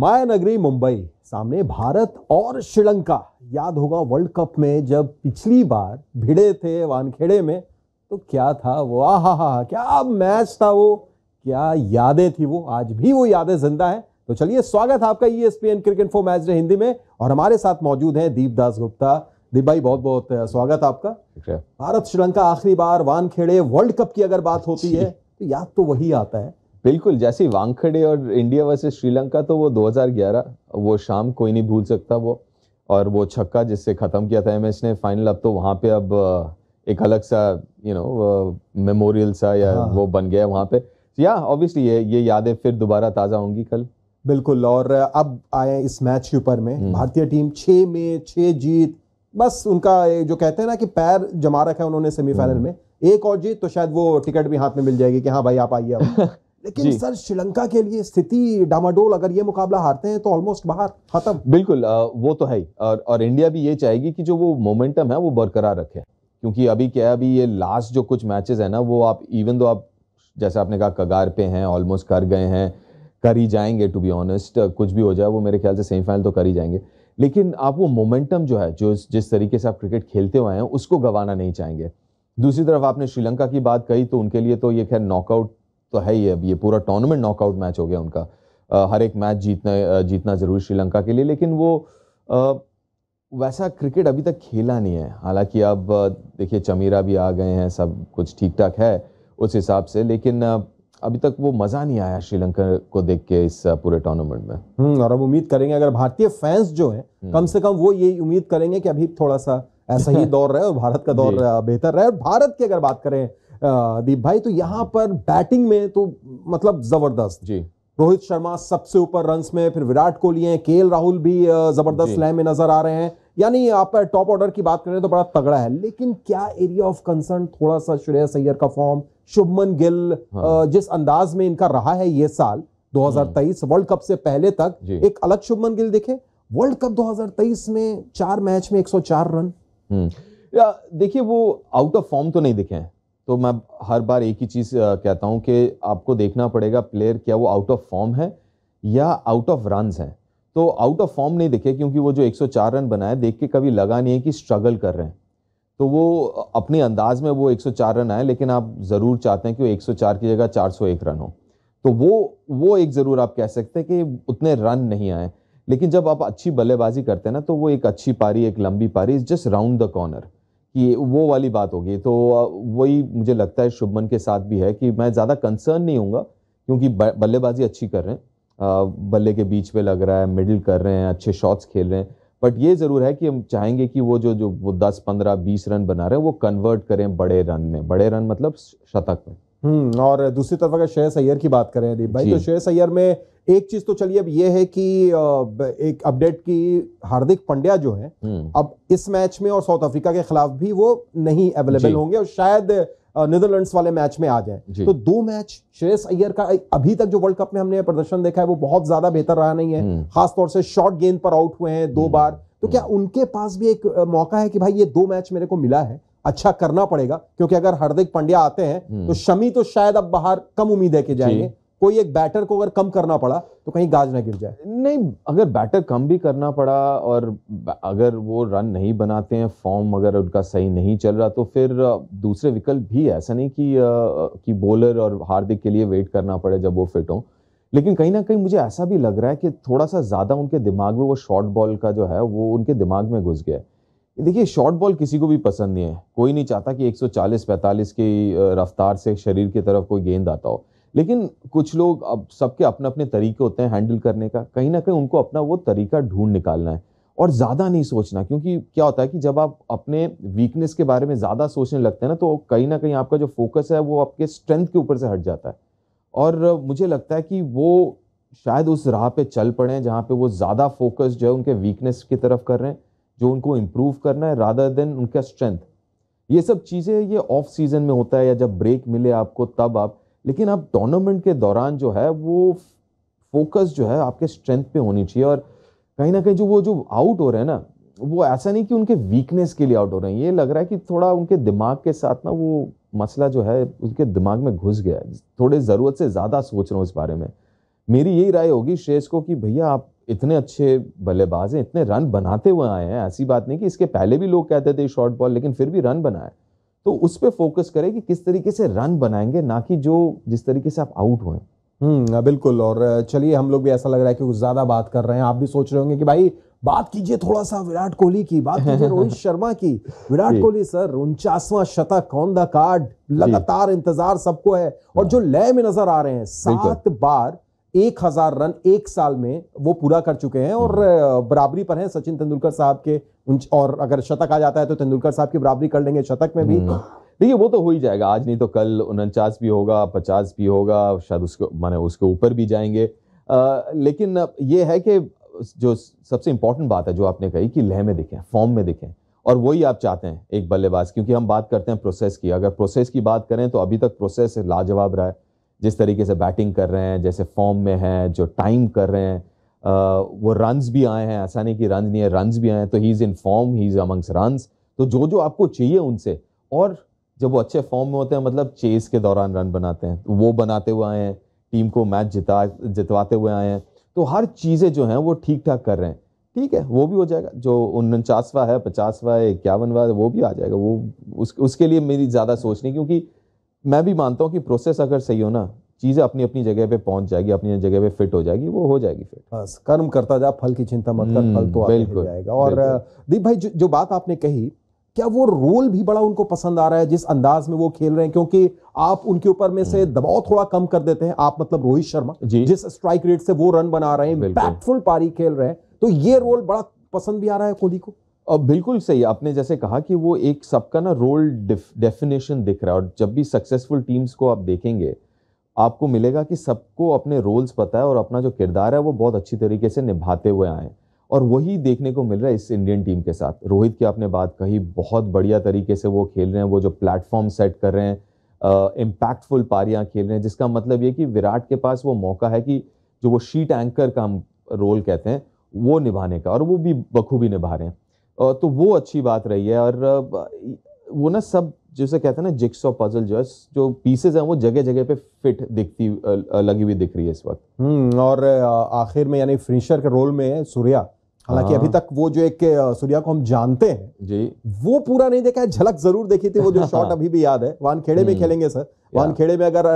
माया नगरी मुंबई, सामने भारत और श्रीलंका। याद होगा वर्ल्ड कप में जब पिछली बार भिड़े थे वानखेड़े में, तो क्या था वो, आहा क्या मैच था वो, क्या यादें थी वो। आज भी वो यादें जिंदा हैं। तो चलिए, स्वागत है आपका ESPN cricket info match day Hindi में, और हमारे साथ मौजूद हैं दीप दास गुप्ता। दीप भाई, बहुत बहुत स्वागत है आपका। भारत श्रीलंका आखिरी बार वानखेड़े वर्ल्ड कप की अगर बात होती है तो याद तो वही आता है। बिल्कुल, जैसे वानखेड़े और इंडिया वर्सेस श्रीलंका, तो वो 2011 वो शाम कोई नहीं भूल सकता वो, और वो छक्का जिससे खत्म किया था MS ने फाइनल। अब तो वहां पे अब एक अलग सा मेमोरियल सा या वो बन गया वहां पे। या ऑब्वियसली ये यादें फिर दोबारा ताजा होंगी कल। बिल्कुल। और अब आए इस मैच के ऊपर में भारतीय टीम 6 में 6 जीत, बस उनका जो कहते हैं ना कि पैर जमा रखा है उन्होंने सेमीफाइनल में। एक और जीत तो शायद वो टिकट भी हाथ में मिल जाएगी कि हाँ भाई आप आइए अब। लेकिन सर, श्रीलंका के लिए स्थिति डामाडोल। अगर ये मुकाबला हारते हैं तो ऑलमोस्ट बाहर, खत्म। बिल्कुल, वो तो है ही। और इंडिया भी ये चाहेगी कि जो वो मोमेंटम है वो बरकरार रखे, क्योंकि अभी क्या है, अभी ये लास्ट जो कुछ मैचेस है ना, वो आप इवन दो आप जैसे आपने कहा कगार पे हैं, ऑलमोस्ट कर गए हैं, कर ही जाएंगे। टू बी ऑनेस्ट, कुछ भी हो जाए वो मेरे ख्याल से सेमीफाइनल तो कर ही जाएंगे। लेकिन आप वो मोमेंटम जो है, जो जिस तरीके से आप क्रिकेट खेलते हुए हैं, उसको गंवाना नहीं चाहेंगे। दूसरी तरफ आपने श्रीलंका की बात कही, तो उनके लिए तो ये खैर नॉकआउट तो है ही। अब ये पूरा टूर्नामेंट नॉकआउट मैच हो गया उनका। हर एक मैच जीतना जरूरी श्रीलंका के लिए, लेकिन वो वैसा क्रिकेट अभी तक खेला नहीं है। हालांकि अब देखिए चमीरा भी आ गए हैं, सब कुछ ठीक ठाक है उस हिसाब से, लेकिन अभी तक वो मजा नहीं आया श्रीलंका को देख के इस पूरे टूर्नामेंट में। और अब उम्मीद करेंगे, अगर भारतीय फैंस जो हैं कम से कम वो ये उम्मीद करेंगे कि अभी थोड़ा सा ऐसा ही दौर रहे और भारत का दौर बेहतर रहे। और भारत की अगर बात करें दीप भाई, तो यहाँ पर बैटिंग में तो मतलब जबरदस्त जी। रोहित शर्मा सबसे ऊपर रन्स में, फिर विराट कोहली हैं, KL राहुल भी जबरदस्त लय में नजर आ रहे हैं। यानी आप टॉप ऑर्डर की बात करें तो बड़ा तगड़ा है। लेकिन क्या एरिया ऑफ कंसर्न थोड़ा सा श्रेयस अय्यर का फॉर्म, शुभमन गिल, जिस अंदाज में इनका रहा है ये साल 2023 वर्ल्ड कप से पहले तक, एक अलग शुभमन गिल दिखे। वर्ल्ड कप 2023 में 4 मैच में 104 रन। देखिए, वो आउट ऑफ फॉर्म तो नहीं दिखे हैं। तो मैं हर बार एक ही चीज कहता हूं कि आपको देखना पड़ेगा प्लेयर क्या वो आउट ऑफ फॉर्म है या आउट ऑफ रन्स है। तो आउट ऑफ फॉर्म नहीं दिखे, क्योंकि वो जो 104 रन बनाए देख के कभी लगा नहीं है कि स्ट्रगल कर रहे हैं। तो वो अपने अंदाज में वो 104 रन आए, लेकिन आप जरूर चाहते हैं कि वो 104 की जगह 401 रन हो। तो वो एक जरूर आप कह सकते हैं कि उतने रन नहीं आए। लेकिन जब आप अच्छी बल्लेबाजी करते हैं ना, तो वो एक अच्छी पारी, एक लंबी पारी is just round the corner, कि वो वाली बात होगी। तो वही मुझे लगता है शुभमन के साथ भी है कि मैं ज़्यादा कंसर्न नहीं होऊंगा, क्योंकि बल्लेबाजी अच्छी कर रहे हैं, बल्ले के बीच पे लग रहा है, मिडिल कर रहे हैं, अच्छे शॉट्स खेल रहे हैं। बट ये ज़रूर है कि हम चाहेंगे कि वो जो वो 10, 15, 20 रन बना रहे हैं वो कन्वर्ट करें बड़े रन में। बड़े रन मतलब शतक में। और दूसरी तरफ अगर श्रेयस अय्यर की बात करें दीप भाई, तो श्रेयस अय्यर में एक चीज तो चलिए अब ये है कि एक अपडेट की, हार्दिक पांड्या जो है अब इस मैच में और साउथ अफ्रीका के खिलाफ भी वो नहीं अवेलेबल होंगे, और शायद नीदरलैंड्स वाले मैच में आ जाए। तो 2 मैच श्रेयस अय्यर का अभी तक जो वर्ल्ड कप में हमने प्रदर्शन देखा है वो बहुत ज्यादा बेहतर रहा नहीं है। खासतौर से शॉर्ट गेंद पर आउट हुए हैं 2 बार। तो क्या उनके पास भी एक मौका है कि भाई ये 2 मैच मेरे को मिला है, अच्छा करना पड़ेगा? क्योंकि अगर हार्दिक पांड्या आते हैं तो शमी तो शायद अब बाहर कम उम्मीद है कि जाएंगे। कोई एक बैटर को अगर कम करना पड़ा तो कहीं गाज ना गिर जाए। नहीं, अगर बैटर कम भी करना पड़ा और अगर वो रन नहीं बनाते हैं, फॉर्म अगर उनका सही नहीं चल रहा, तो फिर दूसरे विकल्प भी है। ऐसा नहीं कि बॉलर और हार्दिक के लिए वेट करना पड़े जब वो फिट हो। लेकिन कहीं ना कहीं मुझे ऐसा भी लग रहा है कि थोड़ा सा ज्यादा उनके दिमाग में वो शॉर्ट बॉल का जो है वो उनके दिमाग में घुस गया है। देखिए, शॉर्ट बॉल किसी को भी पसंद नहीं है। कोई नहीं चाहता कि 140-45 की रफ्तार से शरीर की तरफ कोई गेंद आता हो। लेकिन कुछ लोग, अब सबके अपने अपने तरीके होते हैं हैंडल करने का, कहीं ना कहीं उनको अपना वो तरीका ढूंढ निकालना है और ज्यादा नहीं सोचना। क्योंकि क्या होता है कि जब आप अपने वीकनेस के बारे में ज्यादा सोचने लगते हैं ना, तो कहीं ना कहीं आपका जो फोकस है वो आपके स्ट्रेंथ के ऊपर से हट जाता है। और मुझे लगता है कि वो शायद उस राह पे चल पड़े हैं जहाँ पे वो ज्यादा फोकस जो है उनके वीकनेस की तरफ कर रहे हैं, जो उनको इम्प्रूव करना है, रादर देन उनका स्ट्रेंथ। ये सब चीजें ये ऑफ सीजन में होता है या जब ब्रेक मिले आपको तब आप, लेकिन आप टूर्नामेंट के दौरान जो है वो फोकस जो है आपके स्ट्रेंथ पे होनी चाहिए। और कहीं ना कहीं जो आउट हो रहे हैं ना, वो ऐसा नहीं कि उनके वीकनेस के लिए आउट हो रहे हैं। ये लग रहा है कि थोड़ा उनके दिमाग के साथ ना वो मसला जो है उनके दिमाग में घुस गया है। थोड़े जरूरत से ज्यादा सोच रहे हो इस बारे में। मेरी यही राय होगी श्रेयस को कि भैया आप इतने अच्छे बल्लेबाज हैं, इतने रन बनाते हुए आए हैं, ऐसी बात नहीं कि इसके पहले भी लोग कहते थे शॉर्ट बॉल, लेकिन फिर भी रन बनाए, तो उस पर फोकस करें कि किस तरीके से रन बनाएंगे, ना कि जिस तरीके से आप आउट हुए। बिल्कुल। और चलिए, हम लोग भी ऐसा लग रहा है कि कुछ ज्यादा बात कर रहे हैं, आप भी सोच रहे होंगे कि भाई बात कीजिए थोड़ा सा विराट कोहली की, बात कीजिए रोहित शर्मा की। विराट कोहली सर 49वां शतक ऑन द कार्ड, लगातार इंतजार सबको है, और जो लय में नजर आ रहे हैं, 7 बार 1000 रन एक साल में वो पूरा कर चुके हैं, और बराबरी पर हैं सचिन तेंदुलकर साहब के, और अगर शतक आ जाता है तो तेंदुलकर साहब की बराबरी कर लेंगे शतक में भी। देखिए वो तो हो ही जाएगा, आज नहीं तो कल 49 भी होगा, 50 भी होगा, शायद उसके ऊपर भी जाएंगे। लेकिन ये है कि जो सबसे इंपॉर्टेंट बात है जो आपने कही कि लय में दिखें, फॉर्म में दिखें, और वही आप चाहते हैं एक बल्लेबाज, क्योंकि हम बात करते हैं प्रोसेस की। अगर प्रोसेस की बात करें तो अभी तक प्रोसेस लाजवाब रहा है, जिस तरीके से बैटिंग कर रहे हैं, जैसे फॉर्म में हैं, जो टाइम कर रहे हैं, वो रन्स भी आए हैं, ऐसा नहीं कि रन नहीं है, रन्स भी आए हैं, तो he is in form, he is amongst runs, तो जो आपको चाहिए उनसे। और जब वो अच्छे फॉर्म में होते हैं, मतलब चेस के दौरान रन बनाते हैं, तो वो बनाते हुए आए हैं, टीम को मैच जितवाते हुए आए हैं, तो हर चीज़ें जो हैं वो ठीक ठाक कर रहे हैं। ठीक है, वो भी हो जाएगा, जो 49वां है, 50वां है, 51वां है, वो भी आ जाएगा। वो उसके लिए मेरी ज़्यादा सोच नहीं, क्योंकि मैं भी मानता हूँ कि प्रोसेस अगर सही हो ना, चीज़ें अपनी अपनी जगह पे पहुंच जाएगी, अपनी जगह पे फिट हो जाएगी, वो हो जाएगी फिट। बस कर्म करता जा, फल की चिंता मत कर, फल तो आते ही जाएगा। और दीप भाई, जो बात आपने कही, क्या वो रोल भी बड़ा उनको पसंद आ रहा है, जिस अंदाज में वो खेल रहे हैं? क्योंकि आप उनके ऊपर में से दबाव थोड़ा कम कर देते हैं, आप मतलब रोहित शर्मा जिस स्ट्राइक रेट से वो रन बना रहे हैं, इंपैक्टफुल पारी खेल रहे हैं, तो ये रोल बड़ा पसंद भी आ रहा है कोहली को। बिल्कुल सही, आपने जैसे कहा कि वो एक सबका ना रोल डेफिनेशन दिख रहा है, और जब भी सक्सेसफुल टीम्स को आप देखेंगे, आपको मिलेगा कि सबको अपने रोल्स पता है, और अपना जो किरदार है वो बहुत अच्छी तरीके से निभाते हुए आए, और वही देखने को मिल रहा है इस इंडियन टीम के साथ। रोहित की आपने बात कही, बहुत बढ़िया तरीके से वो खेल रहे हैं, वो जो प्लेटफॉर्म सेट कर रहे हैं, इम्पैक्टफुल पारियां खेल रहे हैं, जिसका मतलब ये कि विराट के पास वो मौका है कि जो वो शीट एंकर का हम रोल कहते हैं वो निभाने का, और वो भी बखूबी निभा रहे हैं, तो वो अच्छी बात रही है। और वो ना सब जैसे कहते हैं ना, जिक्सॉ पजल जो पीसेज हैं वो जगह जगह पे फिट लगी हुई दिख रही है इस वक्त। और आखिर में यानी फिनिशर के रोल में सूर्या, हालांकि अभी तक वो जो एक सूर्या को हम जानते हैं जी, वो पूरा नहीं देखा है, झलक जरूर देखी थी, वो जो शॉट अभी भी याद है। वानखेड़े में खेलेंगे सर, वानखेड़े में अगर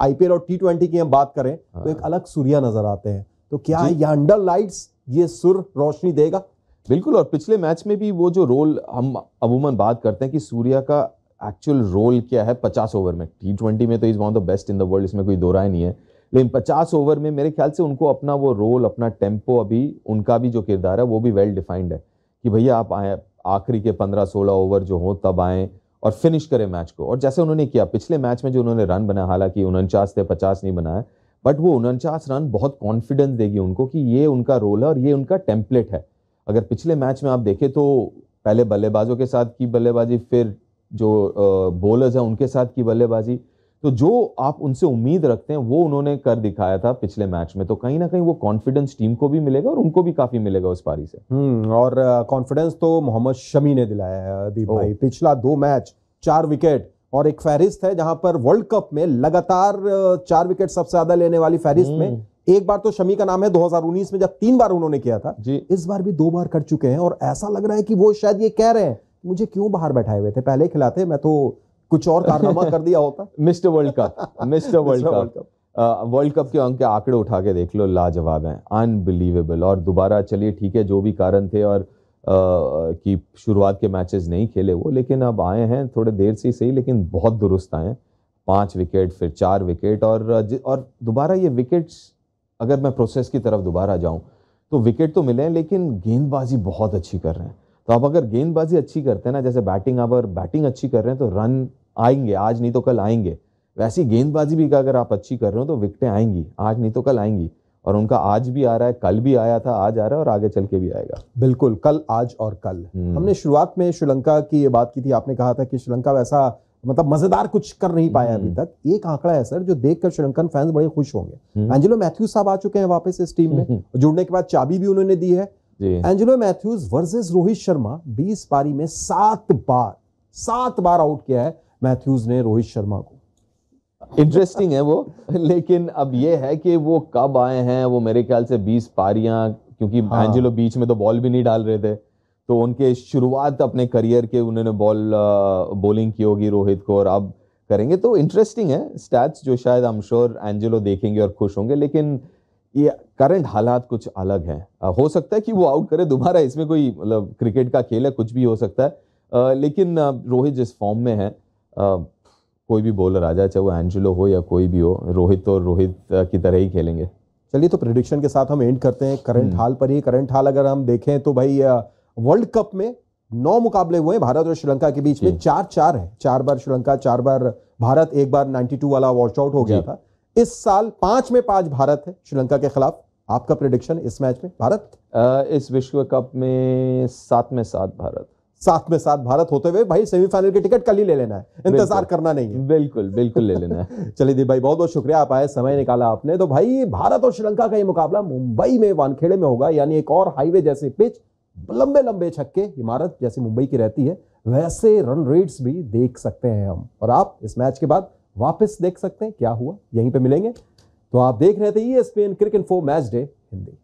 आईपीएल और T20 की हम बात करें तो एक अलग सूर्या नजर आते हैं, तो क्या ये अंडर लाइट्स ये सुर रोशनी देगा? बिल्कुल। और पिछले मैच में भी वो जो रोल हम अमूमन बात करते हैं कि सूर्या का एक्चुअल रोल क्या है 50 ओवर में, T20 में तो is one of the best in the world, इसमें कोई दो राय नहीं है, लेकिन 50 ओवर में मेरे ख्याल से उनको अपना वो रोल, अपना टेम्पो, अभी उनका भी जो किरदार है वो भी वेल डिफाइंड है कि भैया आप आए आखिरी के 15-16 ओवर जो हो तब आएँ और फिनिश करें मैच को। और जैसे उन्होंने किया पिछले मैच में, जो उन्होंने रन बनाया, हालांकि 49 थे, 50 नहीं बनाया, बट वो 49 रन बहुत कॉन्फिडेंस देगी उनको कि ये उनका रोल है और ये उनका टेम्पलेट है। अगर पिछले मैच में आप देखें तो पहले बल्लेबाजों के साथ की बल्लेबाजी, फिर जो बॉलर्स हैं उनके साथ की बल्लेबाजी, तो जो आप उनसे उम्मीद रखते हैं वो उन्होंने कर दिखाया था पिछले मैच में, तो कहीं ना कहीं वो कॉन्फिडेंस टीम को भी मिलेगा और उनको भी काफी मिलेगा उस पारी से। और कॉन्फिडेंस तो मोहम्मद शमी ने दिलाया है दीप भाई। पिछला 2 मैच 4 विकेट, और एक फहरिस्त है जहां पर वर्ल्ड कप में लगातार 4 विकेट सबसे ज्यादा लेने वाली फहरिस्त में एक बार तो शमी का नाम है 2019 में जब 3 बार उन्होंने किया था, इस बार भी 2 बार कर चुके हैं। और ऐसा लग रहा है कि वो शायद ये कह रहे हैं मुझे क्यों बाहर बैठाए हुए थे, पहले खिलाते, मैं तो कुछ और कारनामा कर दिया होता। Mister world cup, mister world cup, world cup के अंक आंकड़े उठा के देख लो, लाजवाब हैं, अनबिलीवेबल। और दोबारा चलिए ठीक है, जो भी कारण थे और कि शुरुआत के मैचेस नहीं खेले वो, लेकिन अब आए हैं थोड़े देर से ही सही, लेकिन बहुत दुरुस्त आए हैं। 5 विकेट, फिर 4 विकेट, और दोबारा ये विकेट्स, अगर मैं प्रोसेस की तरफ दोबारा जाऊं तो विकेट तो मिले हैं, लेकिन गेंदबाजी बहुत अच्छी कर रहे हैं। तो आप अगर गेंदबाजी अच्छी करते हैं ना, जैसे बैटिंग अच्छी कर रहे हैं तो रन आएंगे, आज नहीं तो कल आएंगे। वैसी गेंदबाजी भी अगर आप अच्छी कर रहे हो तो विकेटें आएंगी, आज नहीं तो कल आएंगी। और उनका आज भी आ रहा है, कल भी आया था, आज आ रहा है और आगे चल के भी आएगा। बिल्कुल, कल, आज और कल। हमने शुरुआत में श्रीलंका की ये बात की थी, आपने कहा था कि श्रीलंका वैसा मतलब मजेदार कुछ कर नहीं पाया अभी तक। एक आंकड़ा है सर जो देखकर श्रीलंकन फैंस बड़े खुश होंगे। एंजेलो मैथ्यूज साहब आ चुके हैं वापस इस टीम में, जुड़ने के बाद चाबी भी उन्होंने दी है। एंजेलो मैथ्यूज वर्सेस रोहित शर्मा, 20 पारी में 7 बार आउट किया है मैथ्यूज ने रोहित शर्मा को। इंटरेस्टिंग है वो, लेकिन अब ये है कि वो कब आए हैं, वो मेरे ख्याल से 20 पारियां, क्योंकि एंजेलो बीच में तो बॉल भी नहीं डाल रहे थे, तो उनके शुरुआत अपने करियर के उन्होंने बॉलिंग की होगी रोहित को, और अब करेंगे। तो इंटरेस्टिंग है स्टैट्स जो शायद आई एम श्योर एंजेलो देखेंगे और खुश होंगे, लेकिन ये करंट हालात कुछ अलग हैं। हो सकता है कि वो आउट करे दोबारा, इसमें कोई मतलब क्रिकेट का खेल है, कुछ भी हो सकता है, लेकिन रोहित जिस फॉर्म में है, कोई भी बॉलर आ जाए, चाहे वो एंजेलो हो या कोई भी हो, रोहित तो रोहित की तरह ही खेलेंगे। चलिए तो प्रेडिक्शन के साथ हम एंड करते हैं करंट हाल पर ही। करंट हाल अगर हम देखें तो भाई वर्ल्ड कप में 9 मुकाबले हुए हैं भारत और श्रीलंका के बीच में, 4-4 है, 4 बार श्रीलंका, 4 बार भारत, एक बार 92 वाला वॉच आउट हो गया था। इस साल 5 में 5 भारत है श्रीलंका के खिलाफ। आपका प्रेडिक्शन इस मैच में? भारत इस विश्व कप में 7 में 7 भारत। 7 में 7 भारत होते हुए भाई सेमीफाइनल की टिकट कल ही ले लेना है, इंतजार करना नहीं है। बिल्कुल बिल्कुल ले लेना है। चलिए दीप भाई, बहुत बहुत शुक्रिया, आप आए, समय निकाला आपने। तो भाई भारत और श्रीलंका का ये मुकाबला मुंबई में वानखेड़े में होगा, यानी एक और हाईवे जैसे पिच, लंबे लंबे छक्के, इमारत जैसी मुंबई की रहती है वैसे रन रेट्स भी देख सकते हैं हम। और आप इस मैच के बाद वापस देख सकते हैं क्या हुआ, यहीं पे मिलेंगे। तो आप देख रहे थे ESPN cricket info match day Hindi.